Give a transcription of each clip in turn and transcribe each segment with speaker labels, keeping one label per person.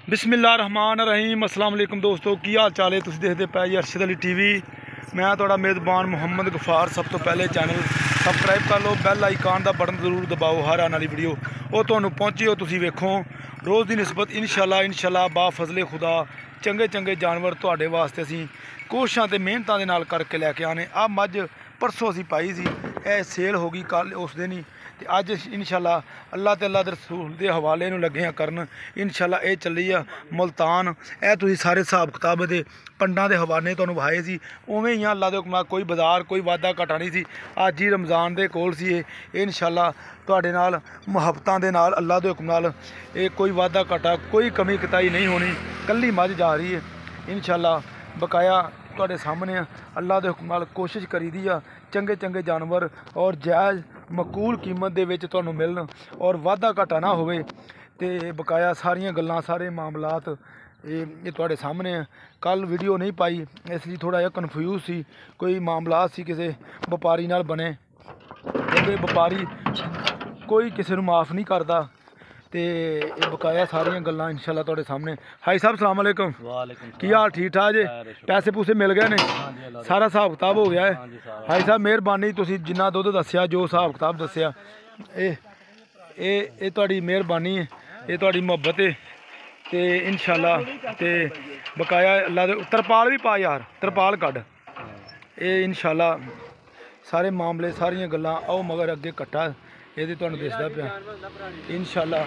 Speaker 1: बिस्मिल्लाहिर्रहमानिर्रहीम अस्सलाम वालेकुम दोस्तों की हाल चाल है। तुसीं देखदे पे जी अरशद अली टीवी। मैं तुहाडा मेज़बान मुहम्मद गफार। सब तो पहले चैनल सबकराइब कर लो, बैल आइकान का बटन जरूर दबाओ। हर आने वाली वीडियो वो तुहानूं पहुँची हो तुसीं वेखो। रोज़ की निस्बत इंशाअल्लाह बा फजले खुदा चंगे चंगे जानवर तुहाडे वास्ते असीं कोशिशां ते मेहनतां दे नाल करके लैके आने। आ मझ परसों असीं पाई सी, ए सेल हो गई कल उस दिन ही, तो अज इंशाअल्लाह अल्लाह ते अल्लाह दे रसूल के हवाले नूं लगे करन। इंशाअल्लाह ये चली आ मुल्तान। ए तुसीं सारे हिसाब किताब दे पंडां दे हवाले तुहानूं वाए सी, उवें ही अल्लाह दे हुक्म नाल कोई बाजार कोई वाधा घाटा नहीं सी। अज ही रमज़ान दे कोल सी ये इंशाअल्लाह तुहाडे नाल मुहब्बतां दे नाल अल्लाह दे हुक्म नाल ये कोई वाधा घाटा कोई कमी कताई नहीं होनी। कल्ली मझ जा रही है इंशाअल्लाह। बकाया तुहाडे सामने अल्लाह दे हुक्म नाल कोशिश करी दी आ चंगे चंगे जानवर और जायज़ मकूल कीमत दे विच तुहानूं मिलन और वाधा घाटा ना होवे। ते बकाया सारियां गल्लां सारे मामलात ये तुहाडे सामने कल वीडियो नहीं पाई इसलिए थोड़ा जिहा कन्फ्यूज सी। कोई मामलात सी किसी व्यापारी नाल बने, क्योंकि व्यापारी कोई किसी नूं माफ़ नहीं करता। ते बकाया सारियां गल्लां इंशाअल्लाह तुहाडे सामने। हाई साहब सलाम अलैकुम। की हाल ठीक ठाक जे? पैसे पूसे मिल गए ने? सारा हिसाब किताब हो गया है? हाई साहब मेहरबानी तुसीं जिन्ना दुद्ध दस्सिया जो हिसाब किताब दस्सिया ये तुहाडी मेहरबानी है, ये तुहाडी मुहब्बत है। ते इंशाअल्लाह ते बकाया अल्लाह दे तरपाल भी पा यार, तरपाल कड्ढ। ये इंशाअल्लाह सारे मामले सारियां गल्लां आओ मगर अगे कट्टा ये तुहानूं दिसदा पिया। इंशाअल्लाह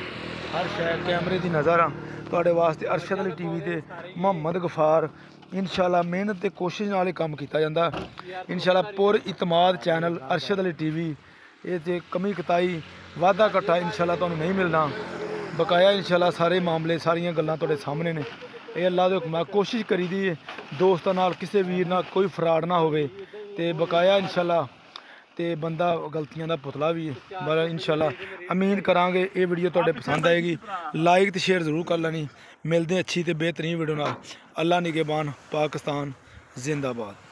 Speaker 1: हर शै कैमरे की नज़र तुहाडे वास्ते अरशद अली टीवी ते मुहम्मद गफार। इंशाअल्लाह मेहनत ते कोशिश नाल ही काम कीता जांदा। इंशाअल्लाह पुर इतमाद चैनल अरशद अली टीवी। ये ते कमी कताई वाधा घटा इंशाअल्लाह तुहानूं नहीं मिलना। बकाया इंशाअल्लाह सारे मामले सारियां गल्लां तुहाडे सामने ने। ये अल्लाह दे हुक्म कोशिश करी दी है दोस्तां नाल किसी वीर नाल कोई फ्राड ना होवे। ते बकाया इंशाअल्लाह ते बंदा गलतियां दा पुतला भी है। पर इंशाअल्लाह उम्मीद करांगे ये वीडियो तुहाडे पसंद आएगी। लाइक ते शेयर जरूर कर लेनी। मिलते अच्छी ते बेहतरीन वीडियो नाल। अल्लाह निगहबान। पाकिस्तान जिंदाबाद।